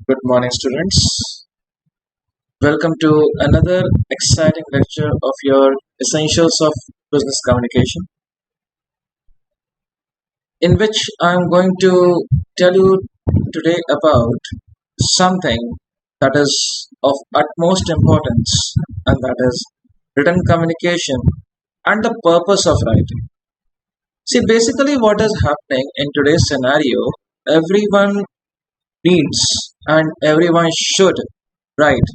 Good morning, students. Welcome to another exciting lecture of your Essentials of Business Communication, in which I'm going to tell you today about something that is of utmost importance, and that is written communication and the purpose of writing. See, basically, what is happening in today's scenario, everyone needs and everyone should write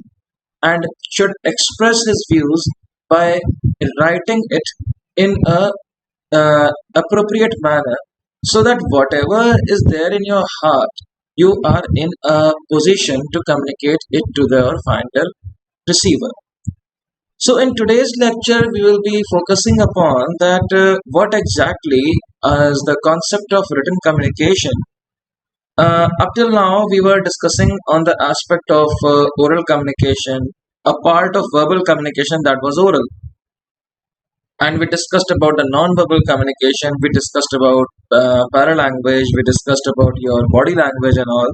and should express his views by writing it in a appropriate manner so that whatever is there in your heart you are in a position to communicate it to the final receiver. So in today's lecture we will be focusing upon that what exactly is the concept of written communication. Up till now, we were discussing on the aspect of oral communication, a part of verbal communication that was oral, and we discussed about the non-verbal communication. We discussed about paralanguage. We discussed about your body language and all.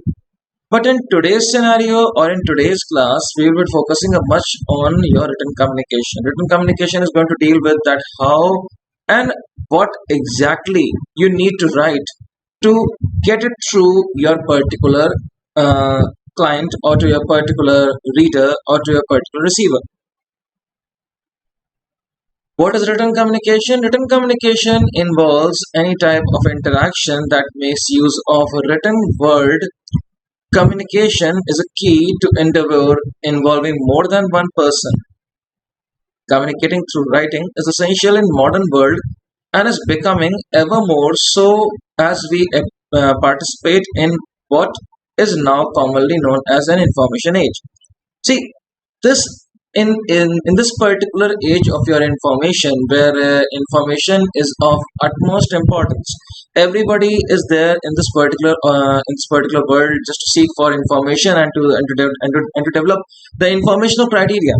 But in today's scenario or in today's class, we will be focusing much on your written communication. Written communication is going to deal with that how and what exactly you need to write to get it through your particular uh, client or to your particular reader or to your particular receiver. What is written communication? Written communication involves any type of interaction that makes use of a written word. Communication is a key to endeavor involving more than one person. Communicating through writing is essential in modern world and is becoming ever more so as we participate in what is now commonly known as an information age. See, this in this particular age of your information, where information is of utmost importance, everybody is there in this particular world just to seek for information and to develop the informational criteria.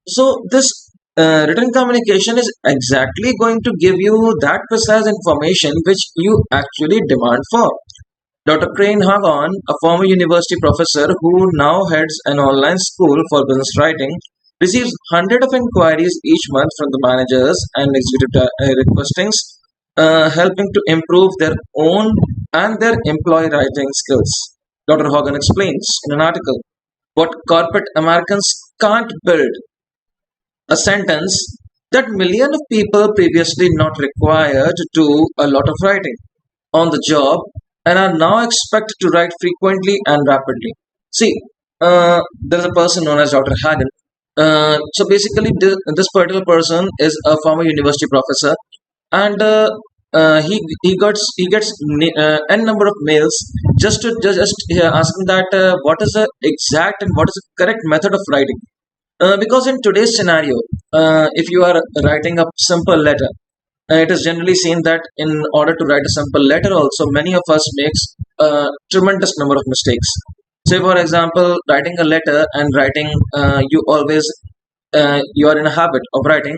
So this written communication is exactly going to give you that precise information which you actually demand for. Dr. Crane Hagon, a former university professor who now heads an online school for business writing, receives hundreds of inquiries each month from the managers and executive requestings, helping to improve their own and their employee writing skills. Dr. Hagan explains in an article what corporate Americans can't build, a sentence that millions of people previously not required to do a lot of writing on the job and are now expected to write frequently and rapidly. See, there is a person known as Dr. Hagen. So basically, this particular person is a former university professor, and he gets n number of mails just asking that what is the exact and what is the correct method of writing. Because in today's scenario, if you are writing a simple letter, it is generally seen that in order to write a simple letter also many of us makes a tremendous number of mistakes. Say for example, writing a letter and writing, you are in a habit of writing,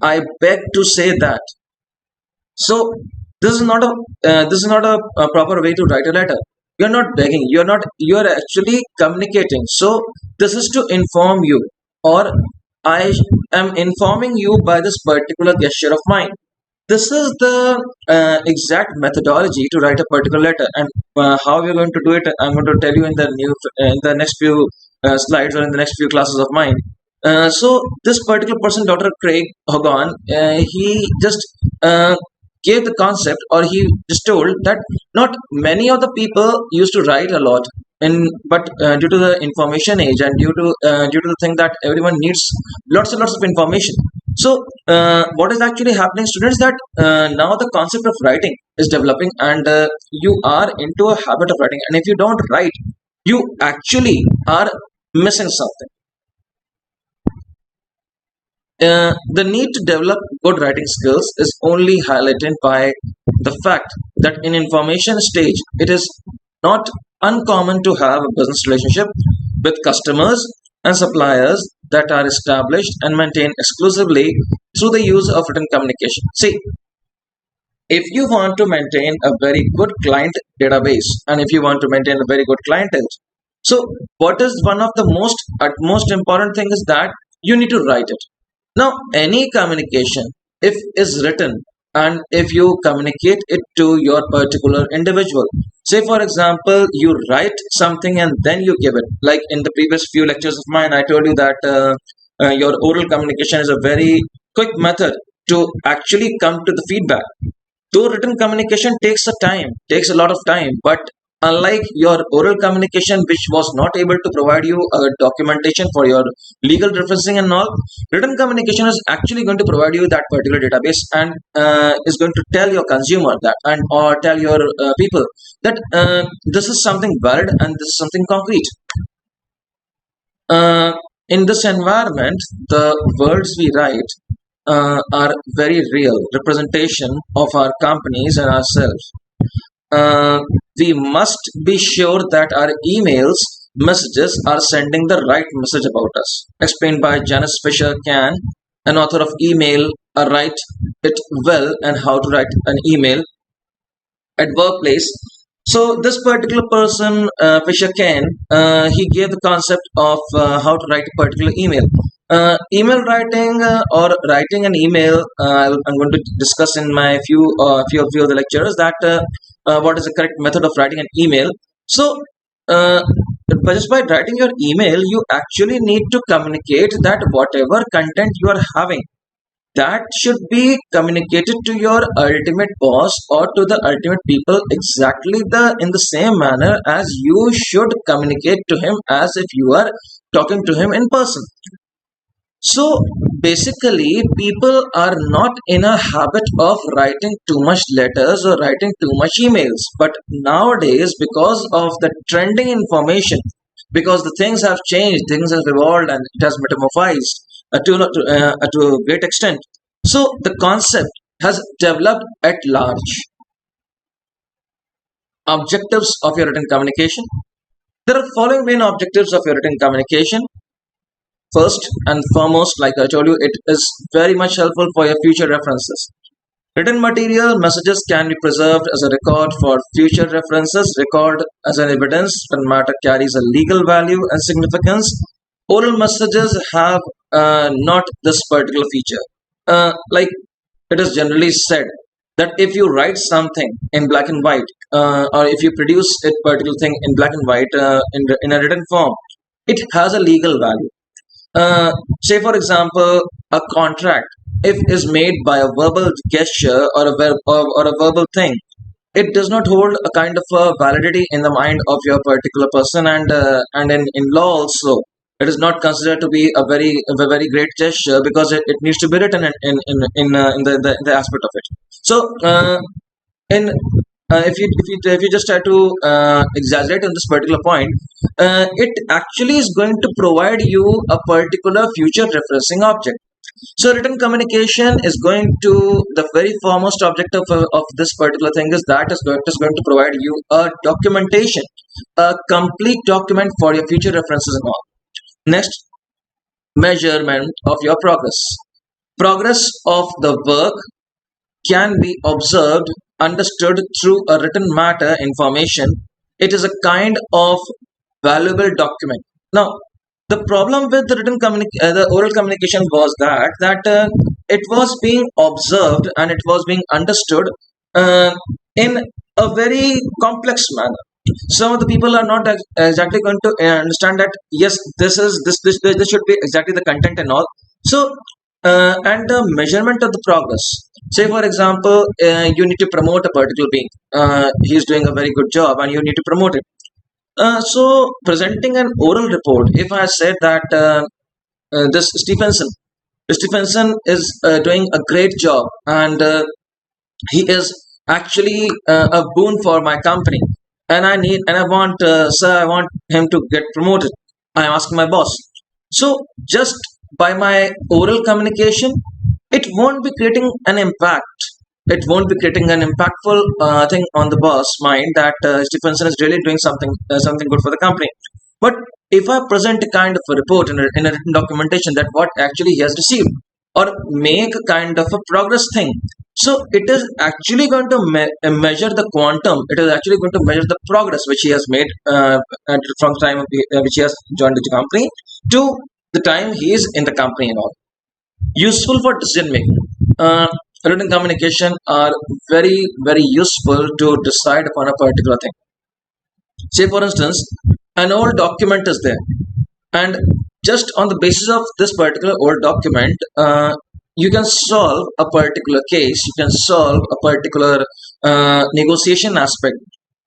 I beg to say that. So this is not a proper way to write a letter. You're not begging, you're actually communicating. So this is to inform you, or I am informing you by this particular gesture of mine. This is the exact methodology to write a particular letter, and how we're going to do it, I'm going to tell you in the next few slides or in the next few classes of mine. So this particular person, Dr. Craig Hogan, he just gave the concept, or he just told that not many of the people used to write a lot, but due to the information age and due to the thing that everyone needs lots and lots of information. So what is actually happening, students, that now the concept of writing is developing, and you are into a habit of writing, and if you don't write, you actually are missing something. The need to develop good writing skills is only highlighted by the fact that in information stage it is not uncommon to have a business relationship with customers and suppliers that are established and maintained exclusively through the use of written communication. See, if you want to maintain a very good client database and if you want to maintain a very good clientele, so what is one of the most important thing is that you need to write it. Now any communication, if is written and if you communicate it to your particular individual, say for example you write something and then you give it, like in the previous few lectures of mine I told you that your oral communication is a very quick method to actually come to the feedback, though written communication takes a lot of time, but unlike your oral communication which was not able to provide you a documentation for your legal referencing and all, written communication is actually going to provide you that particular database and is going to tell your consumer that and or tell your people that this is something valid and this is something concrete. In this environment, the words we write are very real representation of our companies and ourselves. We must be sure that our emails messages are sending the right message about us. Explained by Janice Fisher Can, an author of Email, Write It Well and How to Write an Email at Workplace. So this particular person, Fisher Kane, he gave the concept of how to write a particular email. Email writing or writing an email, I'm going to discuss in my few of the lectures that what is the correct method of writing an email. So uh, just by writing your email, you actually need to communicate that whatever content you are having, that should be communicated to your ultimate boss or to the ultimate people exactly the in the same manner as you should communicate to him as if you are talking to him in person. So basically people are not in a habit of writing too much letters or writing too much emails, but nowadays because of the trending information, because the things have changed, things have evolved and it has metamorphized to a great extent. So the concept has developed at large. Objectives of your written communication. There are following main objectives of your written communication. First and foremost, like I told you, it is very much helpful for your future references. Written material messages can be preserved as a record for future references, record as an evidence when matter carries a legal value and significance. Oral messages have not this particular feature. Like it is generally said that if you write something in black and white, or if you produce a particular thing in black and white in a written form, it has a legal value. Say for example, a contract, if is made by a verbal gesture or or a verbal thing, it does not hold a kind of a validity in the mind of your particular person, and in law also it is not considered to be a very great gesture because it needs to be written in the aspect of it. So in if you just try to exaggerate on this particular point, it actually is going to provide you a particular future referencing object. So written communication is going to, the very foremost objective of this particular thing is that is going to provide you a documentation, a complete document for your future references and all. Next, measurement of your progress. Progress of the work can be observed, understood through a written matter information. It is a kind of valuable document. Now, the problem with the oral communication was that it was being observed and it was being understood uh, in a very complex manner. Some of the people are not exactly going to understand that yes, this should be exactly the content and all. So and the measurement of the progress. Say for example, you need to promote a particular being. He is doing a very good job and you need to promote it. So presenting an oral report, if I said that this Stephenson is doing a great job and he is actually a boon for my company, and I want sir, I want him to get promoted. I am asking my boss. So just by my oral communication, it won't be creating an impact. It won't be creating an impactful thing on the boss mind that Stephenson is really doing something good for the company. But if I present a kind of a report in a written documentation that what actually he has received, or make a kind of a progress thing. So it is actually going to measure the quantum. It is actually going to measure the progress which he has made from the time which he has joined the company to the time he is in the company and all. Useful for decision making. Written communication are very very useful to decide upon a particular thing. Say for instance, an old document is there, and just on the basis of this particular old document, you can solve a particular case, you can solve a particular negotiation aspect.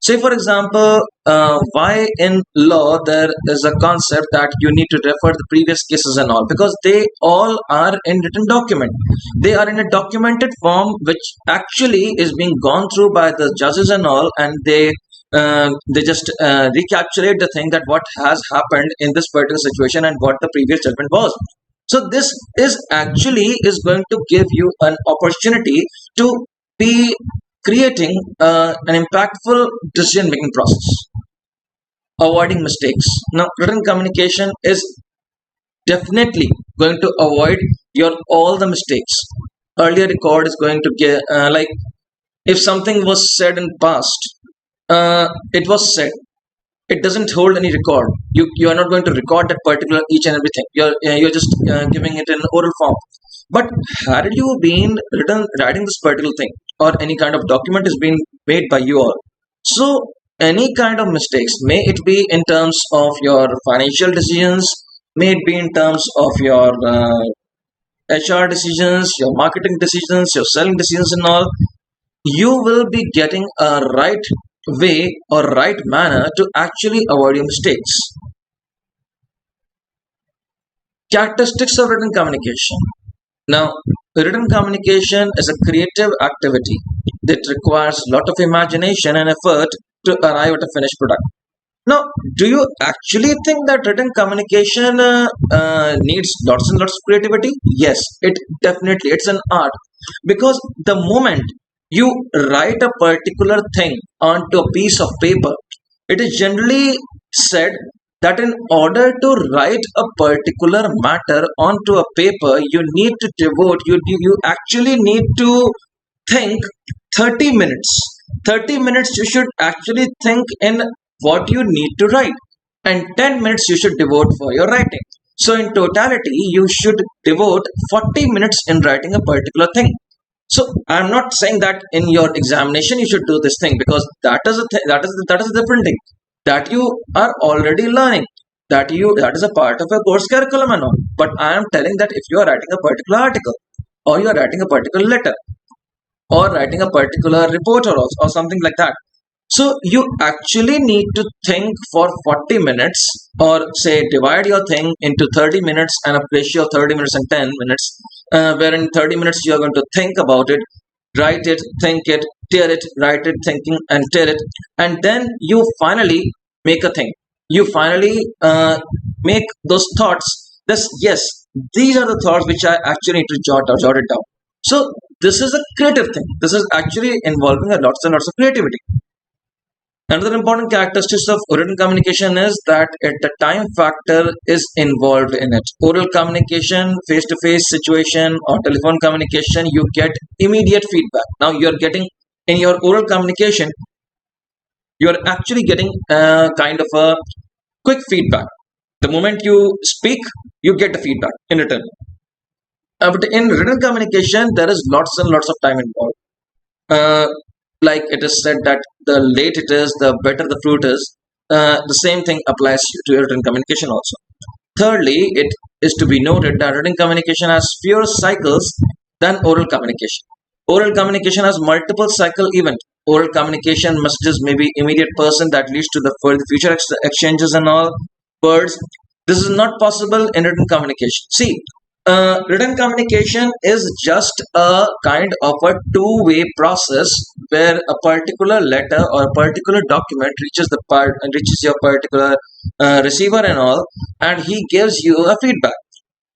Say for example, why in law there is a concept that you need to refer the previous cases and all, because they all are in written document. They are in a documented form which actually is being gone through by the judges and all, and they just recapitulate the thing that what has happened in this particular situation and what the previous judgment was. So this is actually is going to give you an opportunity to be creating an impactful decision making process, avoiding mistakes. Now written communication is definitely going to avoid your all the mistakes. Earlier record is going to get like if something was said in past, it was said, it doesn't hold any record. You are not going to record that particular each and everything. You're just giving it in oral form. But had you been writing this particular thing, or any kind of document is being made by you all, so any kind of mistakes, may it be in terms of your financial decisions, may it be in terms of your HR decisions, your marketing decisions, your selling decisions and all, you will be getting a right way or right manner to actually avoid your mistakes. Characteristics of written communication. Now, written communication is a creative activity that requires a lot of imagination and effort to arrive at a finished product. Now, do you actually think that written communication needs lots and lots of creativity? Yes, it definitely, it's an art, because the moment you write a particular thing onto a piece of paper, it is generally said that in order to write a particular matter onto a paper, you need to devote, you actually need to think 30 minutes. 30 minutes you should actually think in what you need to write, and 10 minutes you should devote for your writing. So in totality, you should devote 40 minutes in writing a particular thing. So I'm not saying that in your examination you should do this thing, because that is a different thing that you are already learning, that is a part of a course curriculum and all. But I am telling that if you are writing a particular article, or you are writing a particular letter, or writing a particular report, or something like that, so you actually need to think for 40 minutes, or say divide your thing into 30 minutes and a ratio of 30 minutes and 10 minutes, where in 30 minutes you are going to think about it, write it, think it, tear it, write it, thinking and tear it, and then you finally make a thing. You finally make those thoughts. This, yes, these are the thoughts which I actually need to jot it down. So this is a creative thing. This is actually involving a lots and lots of creativity. Another important characteristic of written communication is that the time factor is involved in it. Oral communication, face-to-face situation, or telephone communication, you get immediate feedback. Now you're getting, in your oral communication, you're actually getting kind of a quick feedback. The moment you speak, you get the feedback in return. But in written communication, there is lots and lots of time involved. Like it is said that the late it is, the better the fruit is. The same thing applies to written communication also. Thirdly, it is to be noted that written communication has fewer cycles than oral communication. Oral communication has multiple cycle event. Oral communication messages may be immediate person that leads to the future exchanges and all words. This is not possible in written communication. See, written communication is just a kind of a two-way process where a particular letter or a particular document reaches your particular receiver and all, and he gives you a feedback.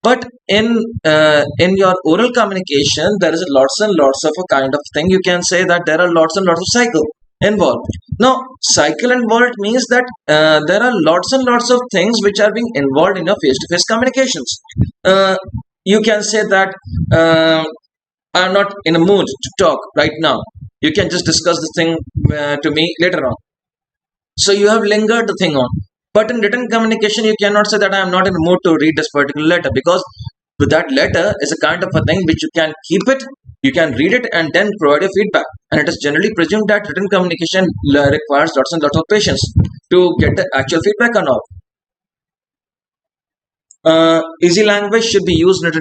But in your oral communication, there is lots and lots of a kind of thing. You can say that there are lots and lots of cycle involved. Now, cycle involved means that there are lots and lots of things which are being involved in your face-to-face communications. you can say that uh, I'm not in a mood to talk right now. You can just discuss the thing to me later on. So you have lingered the thing on. But in written communication, you cannot say that I am not in the mood to read this particular letter, because with that letter is a kind of a thing which you can keep it, you can read it, and then provide a feedback. And it is generally presumed that written communication requires lots and lots of patience to get the actual feedback on all. Easy language should be used in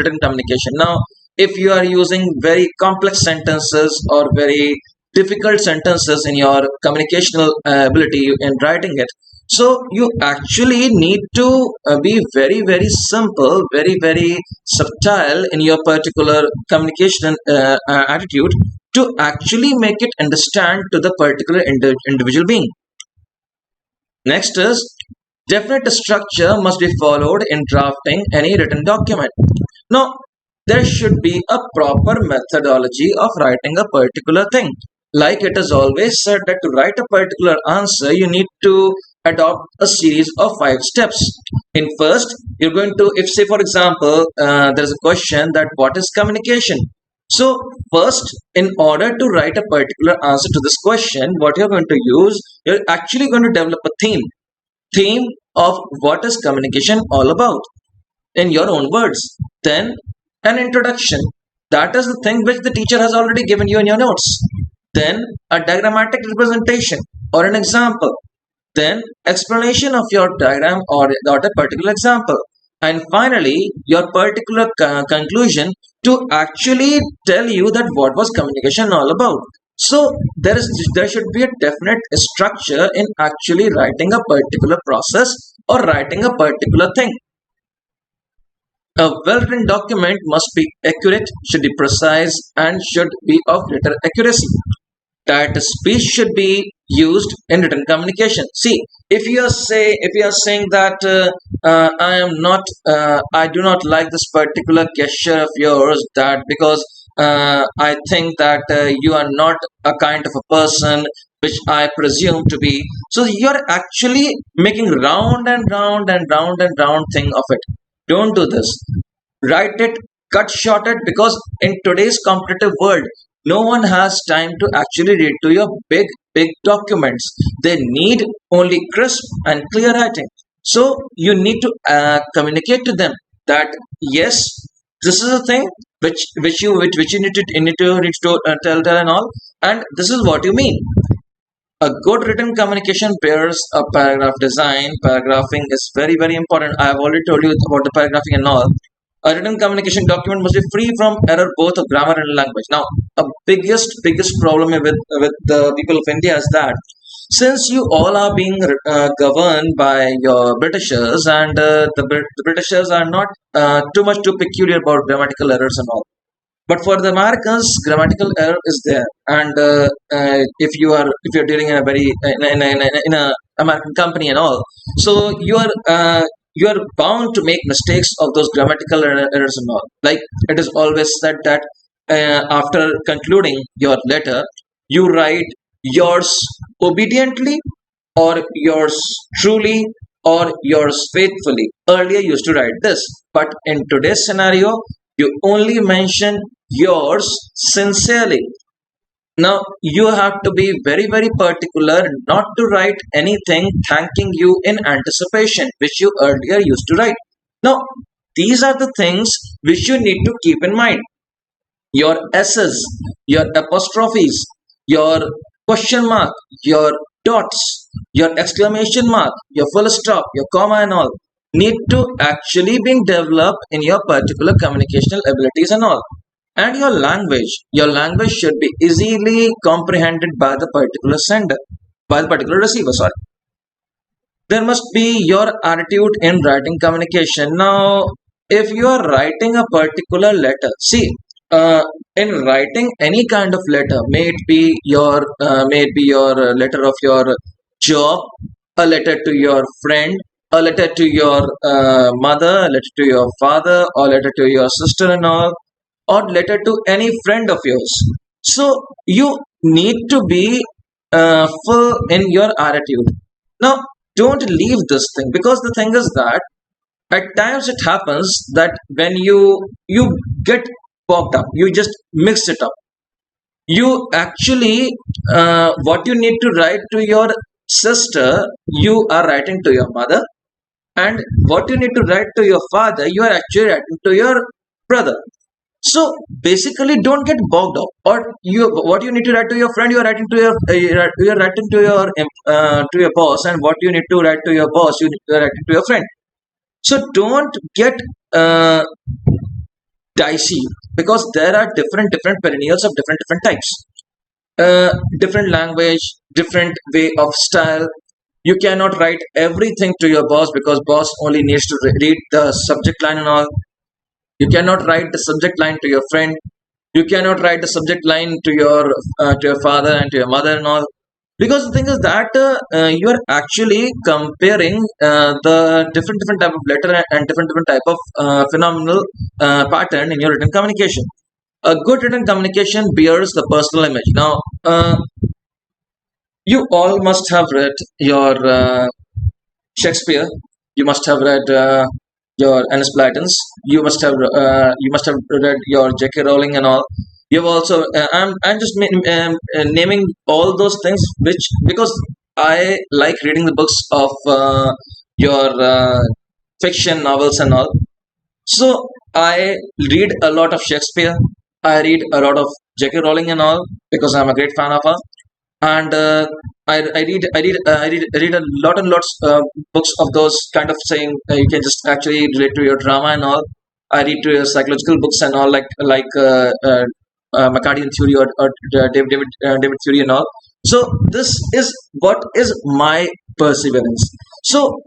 written communication. Now, if you are using very complex sentences or very difficult sentences in your communicational ability in writing it, so you actually need to be very, very simple, very, very subtle in your particular communication attitude to actually make it understand to the particular individual being. Next is, definite structure must be followed in drafting any written document. Now, there should be a proper methodology of writing a particular thing. Like it is always said that to write a particular answer, you need to adopt a series of 5 steps. In first, you're going to, if say for example, there's a question that what is communication? So first, in order to write a particular answer to this question, what you're going to use, you're actually going to develop a theme of what is communication all about in your own words. Then an introduction, that is the thing which the teacher has already given you in your notes. Then a diagrammatic representation or an example. Then explanation of your diagram or a particular example. And finally your particular conclusion to actually tell you that what was communication all about. So there should be a definite structure in actually writing a particular process or writing a particular thing. A well-written document must be accurate, should be precise, and should be of greater accuracy. That speech should be used in written communication. See, if you are saying that I do not like this particular gesture of yours, that because I think that you are not a kind of a person which I presume to be. So you are actually making round and round and round and round thing of it. Don't do this. Write it, cut short it, because in today's competitive world, no one has time to actually read to your big documents. They need only crisp and clear writing. So you need to communicate to them that yes, this is a thing which you need to tell and all, and this is what you mean. A good written communication pairs a paragraph design. Paragraphing is very, very important. I have already told you about the paragraphing and all. A written communication document must be free from error both of grammar and language. Now, a biggest problem with the people of India is that since you all are being governed by your Britishers, and the Britishers are not too much too peculiar about grammatical errors and all, but for the Americans, grammatical error is there, and if you're dealing in a very in a American company and all, so you are bound to make mistakes of those grammatical errors and all. Like it is always said that after concluding your letter, you write yours obediently, or yours truly, or yours faithfully. Earlier, you used to write this, but in today's scenario, you only mention yours sincerely. Now you have to be very, very particular not to write anything thanking you in anticipation, which you earlier used to write. Now, these are the things which you need to keep in mind. Your S's, your apostrophes, your question mark, your dots, your exclamation mark, your full stop, your comma and all need to actually be developed in your particular communicational abilities and all. And your language should be easily comprehended by the particular sender, by the particular receiver, sorry. There must be your attitude in writing communication. Now, if you are writing a particular letter, see, in writing any kind of letter, may it be your letter of your job, a letter to your friend, a letter to your mother, a letter to your father, or letter to your sister and all, or letter to any friend of yours. So you need to be full in your attitude. Now, don't leave this thing, because the thing is that At times it happens that when you get popped up, you just mix it up. You actually, what you need to write to your sister, you are writing to your mother, and what you need to write to your father, you are actually writing to your brother. So basically, don't get bogged up. Or you, what you need to write to your friend, you are writing to your you are writing to your boss, and what you need to write to your boss, you are writing to your friend. So don't get uh, dicey, because there are different perennials of different types, different language, different way of style. You cannot write everything to your boss, because boss only needs to read the subject line and all. You cannot write the subject line to your friend. You cannot write the subject line to your father and to your mother and all. Because the thing is that you are actually comparing the different type of letter and different type of phenomenal pattern in your written communication. A good written communication bears the personal image. Now, you all must have read your Shakespeare. You must have read your Ennis Blytons. You must have read your J.K. Rowling and all. You've also I'm just naming all those things which, because I like reading the books of your fiction novels and all. So I read a lot of Shakespeare. I read a lot of J.K. Rowling and all, because I'm a great fan of her. And I read a lot and lots books of those kind of saying, you can just actually relate to your drama and all. I read to your psychological books and all, Macadian theory, or David theory and all. So this is what is my perseverance. So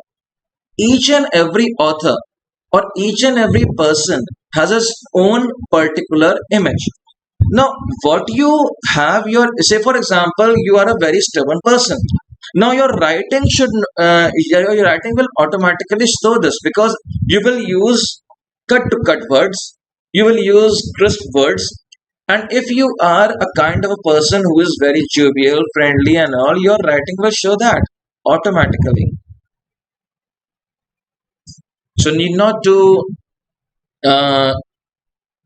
each and every author, or each and every person, has his own particular image. Now, what you have your, say for example, you are a very stubborn person. Now your writing should your writing will automatically show this, because you will use cut to cut words, you will use crisp words. And if you are a kind of a person who is very jovial, friendly and all, your writing will show that automatically. So need not to uh,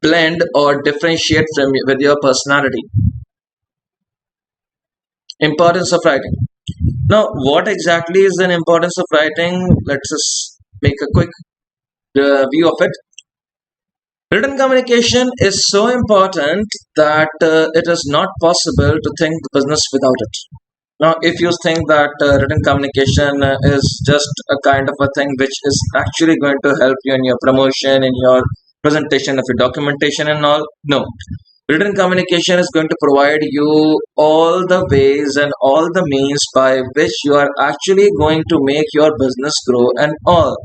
blend or differentiate from with your personality. Importance of writing. Now, what exactly is the importance of writing? Let's just make a quick view of it. Written communication is so important that it is not possible to think the business without it. Now, if you think that written communication is just a kind of a thing which is actually going to help you in your promotion, in your presentation of your documentation and all, no. Written communication is going to provide you all the ways and all the means by which you are actually going to make your business grow and all.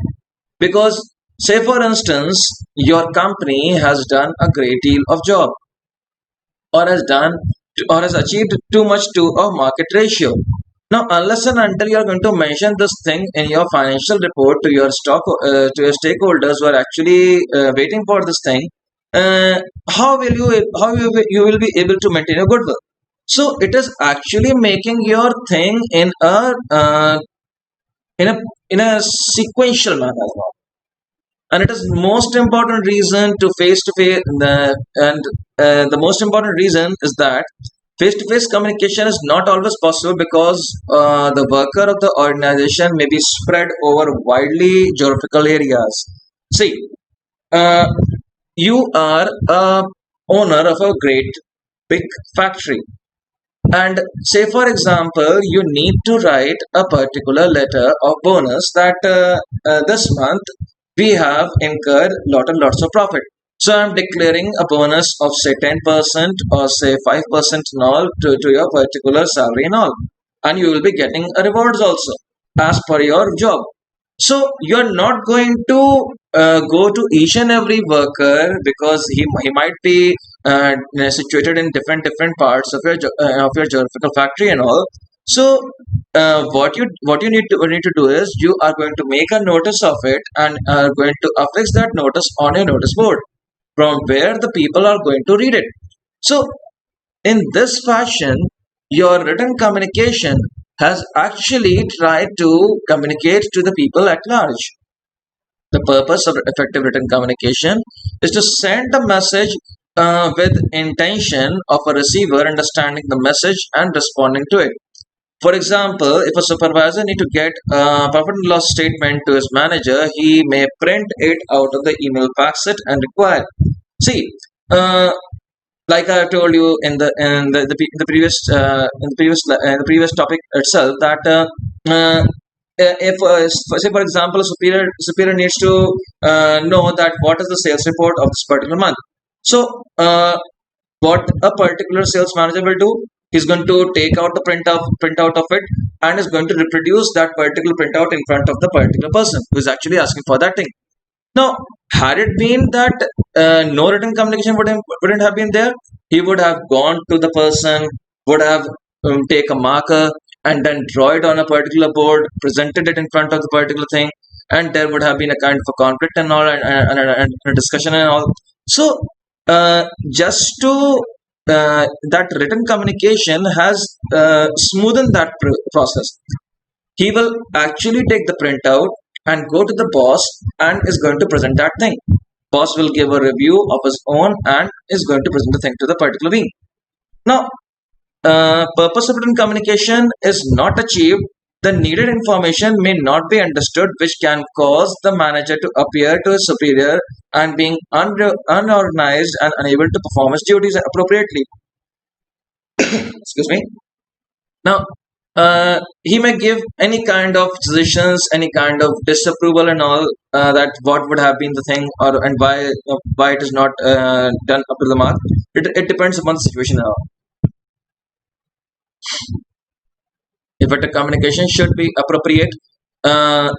Because, say for instance, your company has done a great deal of job, or has done, or has achieved too much to a market ratio. Now, unless and until you are going to mention this thing in your financial report to your to your stakeholders who are actually waiting for this thing, how you will be able to maintain your goodwill? So it is actually making your thing in a in a sequential manner as well. And it is most important reason to face, and the most important reason is that face to face communication is not always possible, because the worker of the organization may be spread over widely geographical areas. See, uh, you are a owner of a great big factory, and say for example, you need to write a particular letter of bonus that this month we have incurred lot and lots of profit. So I'm declaring a bonus of say 10% or say 5% and all to your particular salary and all. And you will be getting a rewards also as per your job. So you're not going to go to each and every worker, because he might be situated in different parts of your geographical factory and all. So what you need to do is, you are going to make a notice of it, and are going to affix that notice on your notice board, from where the people are going to read it. So in this fashion, your written communication has actually tried to communicate to the people at large. The purpose of effective written communication is to send a message with intention of a receiver understanding the message and responding to it. For example, if a supervisor need to get a profit and loss statement to his manager, he may print it out of the email, fax it, and require. See, uh, like I told you in the previous in the previous topic itself that uh, if say for example a superior needs to know that what is the sales report of this particular month. So what a particular sales manager will do, he's going to take out the printout of it and is going to reproduce that particular printout in front of the particular person who is actually asking for that thing. Now, had it been that no written communication wouldn't have been there, he would have gone to the person, would have take a marker and then draw it on a particular board, presented it in front of the particular thing, and there would have been a kind of a conflict and all, and a discussion and all. So, just to that written communication has smoothened that process. He will actually take the printout and go to the boss and is going to present that thing. Boss will give a review of his own and is going to present the thing to the particular being. Now, purpose of written communication is not achieved. The needed information may not be understood, which can cause the manager to appear to his superior and being unorganized and unable to perform his duties appropriately. Excuse me. Now, he may give any kind of suggestions, any kind of disapproval, and all that what would have been the thing, or and why it is not done up to the mark. It depends upon the situation and all. If a communication should be appropriate,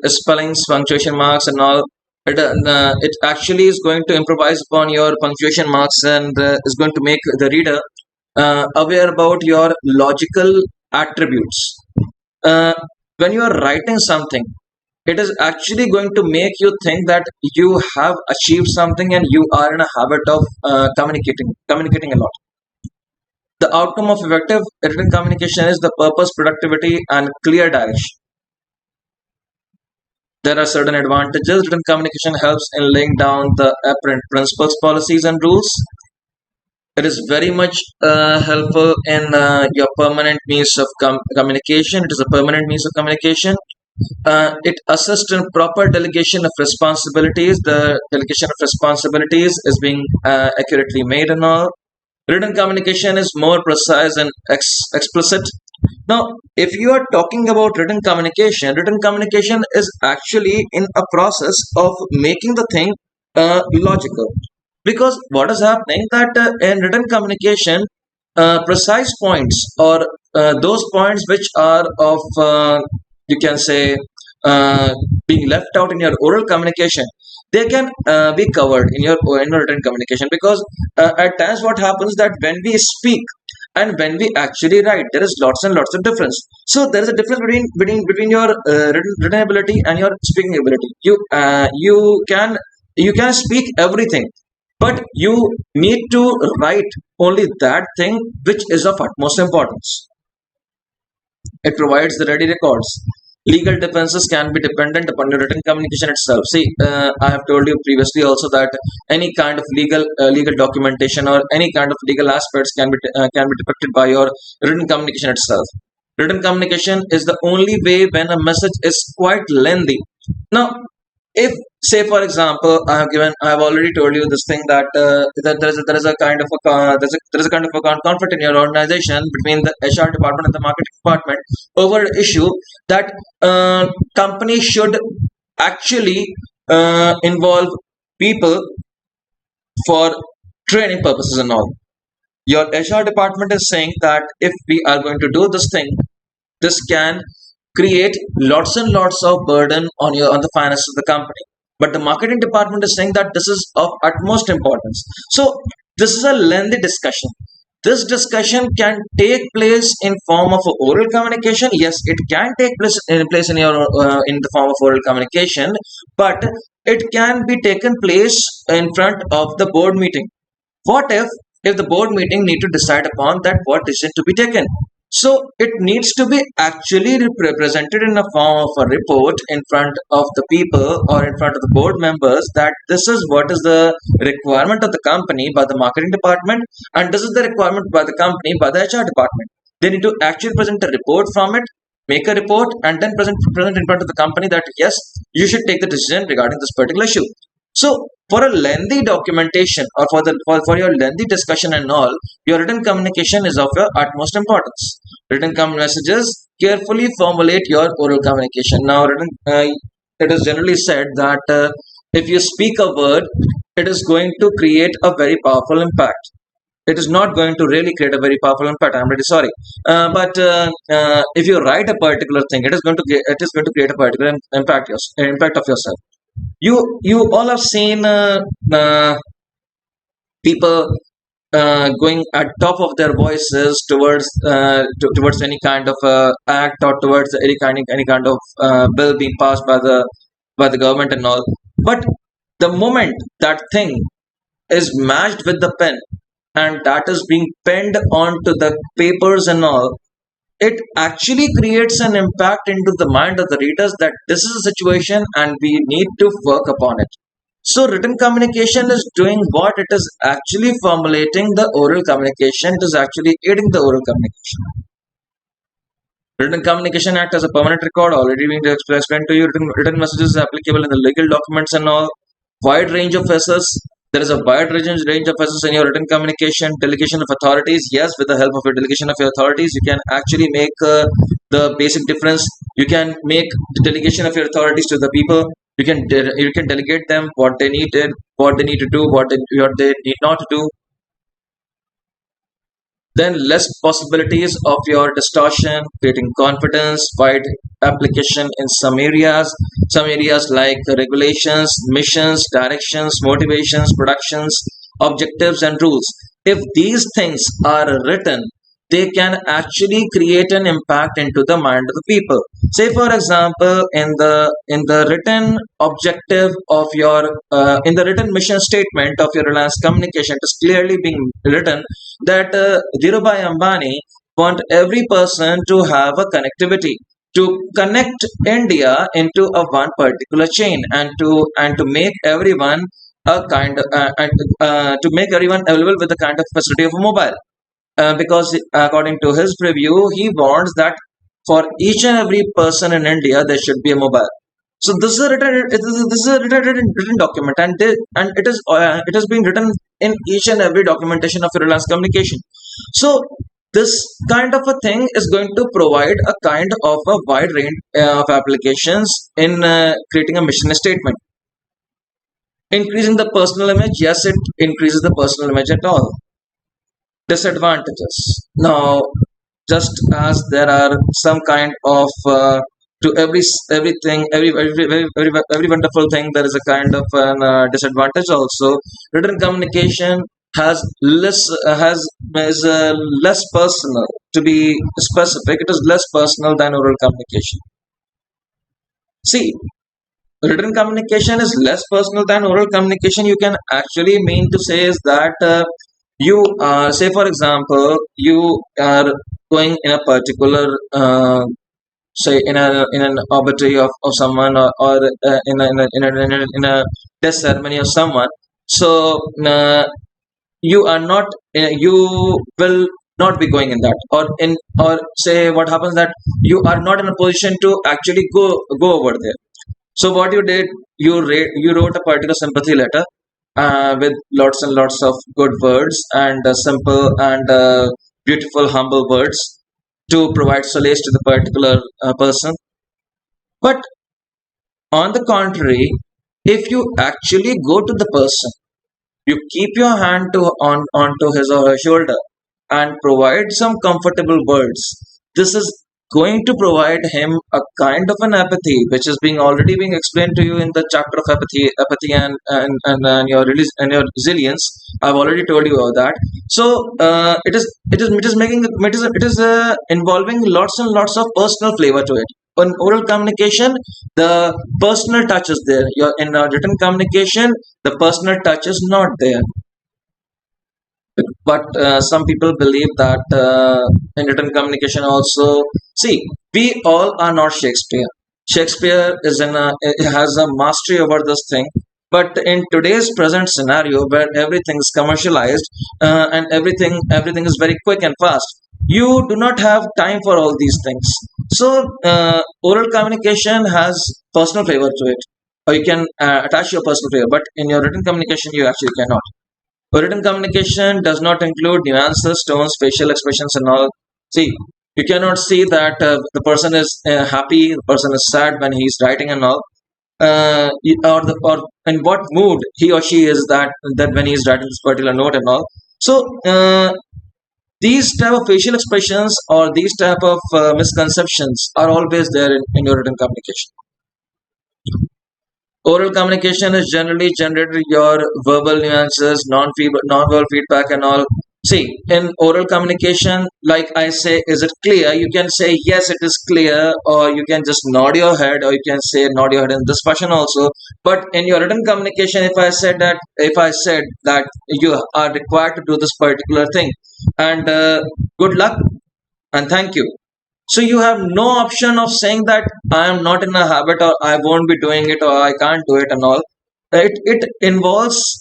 spellings, punctuation marks, and all, it actually is going to improvise upon your punctuation marks and is going to make the reader aware about your logical attributes. Uh, when you are writing something, it is actually going to make you think that you have achieved something and you are in a habit of communicating a lot. The outcome of effective written communication is the purpose, productivity, and clear direction. There are certain advantages. Written communication helps in laying down the apparent principles, policies, and rules. It is very much helpful in your permanent means of communication. It is a permanent means of communication. It assists in proper delegation of responsibilities. The delegation of responsibilities is being accurately made and all. Written communication is more precise and explicit. Now, if you are talking about written communication is actually in a process of making the thing logical. Because what is happening that in written communication, precise points or those points which are of you can say uh, being left out in your oral communication, they can be covered in your written communication. Because at times what happens that when we speak and when we actually write, there is lots and lots of difference. So there is a difference between your written ability and your speaking ability. You can speak everything, but you need to write only that thing which is of utmost importance. It provides the ready records. Legal defenses can be dependent upon your written communication itself. See, I have told you previously also that any kind of legal documentation or any kind of legal aspects can be depicted by your written communication itself. Written communication is the only way when a message is quite lengthy. Now, if say for example I have already told you this thing that there is a kind of a there is a kind of a conflict in your organization between the HR department and the marketing department over an issue that company should actually involve people for training purposes and all. Your HR department is saying that if we are going to do this thing, this can create lots and lots of burden on the finances of the company. But the marketing department is saying that this is of utmost importance. So this is a lengthy discussion. This discussion can take place in form of oral communication. Yes, it can take place in the form of oral communication, but it can be taken place in front of the board meeting. What if the board meeting need to decide upon that what decision to be taken? So it needs to be actually represented in the form of a report in front of the people or in front of the board members, that this is what is the requirement of the company by the marketing department, and this is the requirement by the company by the HR department. They need to actually present a report from it, make a report, and then present in front of the company that yes, you should take the decision regarding this particular issue. So for a lengthy documentation, or for your lengthy discussion and all, your written communication is of your utmost importance. Written messages carefully formulate your oral communication. Now, it is generally said that if you speak a word, it is going to create a very powerful impact. It is not going to really create a very powerful impact. I'm really sorry, but if you write a particular thing, it is going to create a particular impact of yourself. You all have seen people going at top of their voices towards any kind of act, or towards any kind of bill being passed by the government and all. But the moment that thing is matched with the pen, and that is being penned onto the papers and all, it actually creates an impact into the mind of the readers that this is a situation and we need to work upon it. So written communication is doing what it is actually formulating the oral communication. It is actually aiding the oral communication. Written communication act as a permanent record, already being explained to you. Written messages applicable in the legal documents and all. Wide range of assets. There is a wide range of assets in your written communication. Delegation of authorities. Yes, with the help of your delegation of your authorities, you can actually make the basic difference. You can make the delegation of your authorities to the people. You can delegate them what they needed, what they need to do, what they need not to do. Then less possibilities of your distortion, creating confidence, wide application in some areas like regulations, missions, directions, motivations, productions, objectives, and rules. If these things are written, they can actually create an impact into the mind of the people. Say for example, in the written objective of your in the written mission statement of your Reliance Communication, it is clearly being written that Dhirubhai Ambani want every person to have a connectivity, to connect India into a one particular chain, and to make everyone a kind of to make everyone available with the kind of facility of a mobile, because according to his preview, he wants that for each and every person in India there should be a mobile. So this is a written document, and it is being written in each and every documentation of Reliance Communication. So this kind of a thing is going to provide a kind of a wide range of applications in creating a mission statement. Increasing the personal image, yes, it increases the personal image at all. Disadvantages. Now, just as there are some kind of to everything, every wonderful thing, there is a kind of an disadvantage also. Written communication has less has is less personal. To be specific, it is less personal than oral communication. See, written communication is less personal than oral communication. You can actually mean to say is that you say for example, you are going in a particular say in an obituary of someone, or in a death ceremony of someone. So you are not you will not be going in that, or say what happens that you are not in a position to actually go over there. So what you did, you wrote a particular sympathy letter with lots and lots of good words, and simple and beautiful, humble words to provide solace to the particular person. But on the contrary, if you actually go to the person, you keep your hand onto his or her shoulder and provide some comfortable words. This is going to provide him a kind of an empathy, which is being already being explained to you in the chapter of empathy and your release and your resilience. I've already told you all that. So it is making it is involving lots and lots of personal flavor to it. On oral communication, the personal touch is there. In written communication, the personal touch is not there. But some people believe that in written communication also, see, we all are not Shakespeare. Shakespeare is in a, has a mastery over this thing. But in today's present scenario where everything is commercialized, and everything is very quick and fast, you do not have time for all these things. So oral communication has personal flavor to it, or you can attach your personal flavor, but in your written communication you actually cannot. Written communication does not include nuances, tones, facial expressions, and all. See, you cannot see that the person is happy, the person is sad when he's writing and all, or in what mood he or she is that when he's writing this particular note and all. So these type of facial expressions or these type of misconceptions are always there in your written communication. Oral communication is generally generated your verbal nuances, non-verbal feedback, and all. See, in oral communication, like I say, is it clear? You can say yes, it is clear, or you can just nod your head, or you can say nod your head in this fashion also. But in your written communication, if I said that you are required to do this particular thing, and good luck and thank you, so you have no option of saying that I am not in a habit, or I won't be doing it, or I can't do it and all. It involves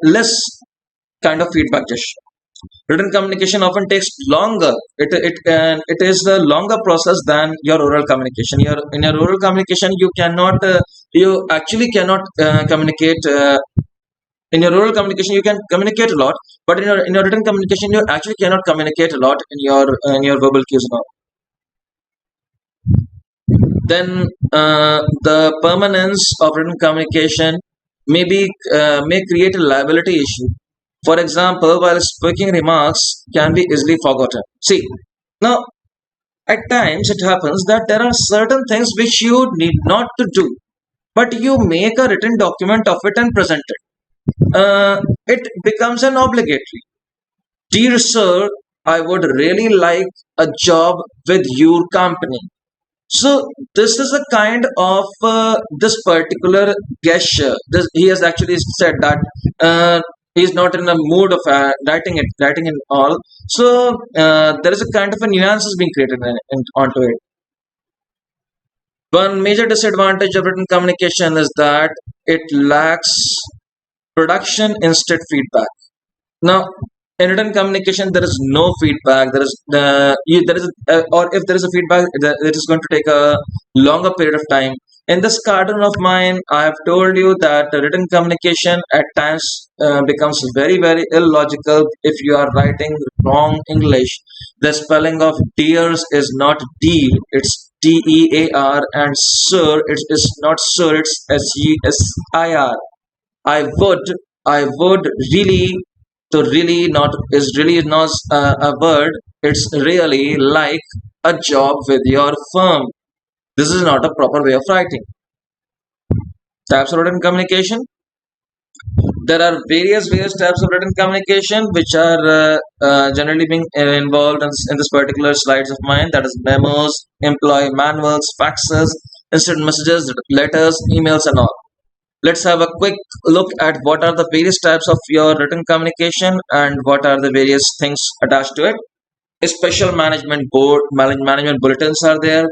less kind of feedback gesture. Written communication often takes longer. It is a longer process than your oral communication. In your oral communication, you actually cannot communicate. In your oral communication, you can communicate a lot, but in your written communication, you actually cannot communicate a lot in your verbal cues and all. Then the permanence of written communication may create a liability issue. For example, while speaking remarks can be easily forgotten. See, now at times it happens that there are certain things which you need not to do, but you make a written document of it and present it. It becomes an obligatory. Dear sir, I would really like a job with your company. So this is a kind of this particular gesture. He has actually said that he's not in the mood of writing and all. So there is a kind of a nuances being created onto it. One major disadvantage of written communication is that it lacks production instant feedback. Now, in written communication, there is no feedback. There is there is or if there is a feedback, it is going to take a longer period of time. In this cartoon of mine, I have told you that the written communication at times becomes very illogical if you are writing wrong English. The spelling of dears is not dear; it's dear, and sir it is not sir; it's sir. I would, I would really, to really not is really not a word. It's really like a job with your firm. This is not a proper way of writing. Types of written communication. There are various types of written communication which are generally being involved in this particular slides of mine. That is memos, employee manuals, faxes, instant messages, letters, emails, and all. Let's have a quick look at what are the various types of your written communication and what are the various things attached to it. A special management bulletins are there.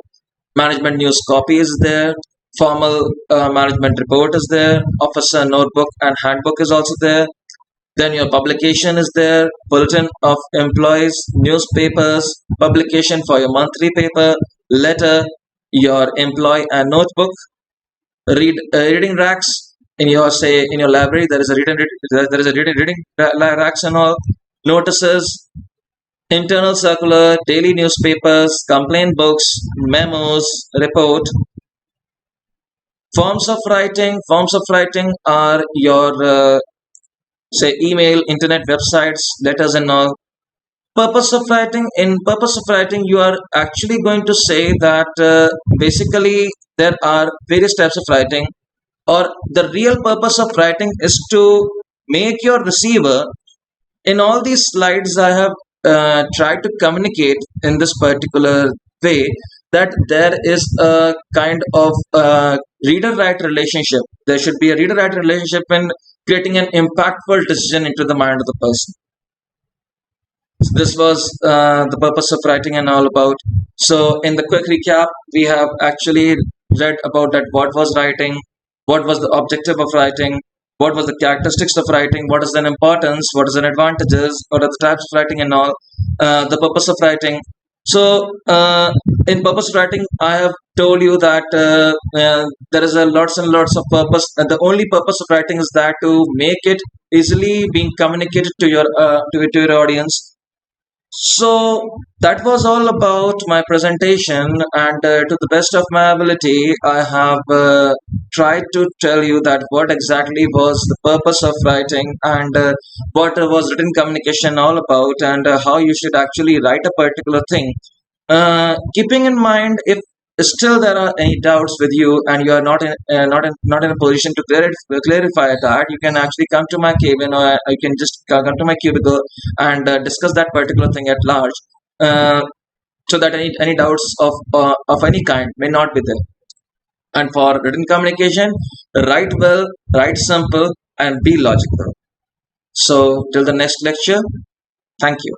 Management news copy is there. Formal management report is there. Officer notebook and handbook is also there. Then your publication is there. Bulletin of employees, newspapers, publication for your monthly paper, letter, your employee and notebook, reading racks in your, say, in your library. There is a there is a reading racks and all. Notices, internal circular, daily newspapers, complaint books, memos, report. Forms of writing are your say email, internet websites, letters, and all. Purpose of writing, you are actually going to say that basically there are various types of writing, or the real purpose of writing is to make your receiver. In all these slides I have tried to communicate in this particular way that there is a kind of reader writer relationship. There should be a reader writer relationship in creating an impactful decision into the mind of the person. This was the purpose of writing and all about. So, in the quick recap, we have actually read about that what was writing, what was the objective of writing, what was the characteristics of writing, what is an importance, what is an advantages, what are the types of writing and all, the purpose of writing. So, in purpose of writing, I have told you that there is a lots and lots of purpose. And the only purpose of writing is that to make it easily being communicated to your audience. So that was all about my presentation, and to the best of my ability, I have tried to tell you that what exactly was the purpose of writing and what was written communication all about, and how you should actually write a particular thing. Keeping in mind, if still there are any doubts with you and you are not in a position to clarify that, you can actually come to my cabin, or you can just come to my cubicle and discuss that particular thing at large, uh, so that any doubts of any kind may not be there. And for written communication, write well, write simple, and be logical. So till the next lecture, thank you.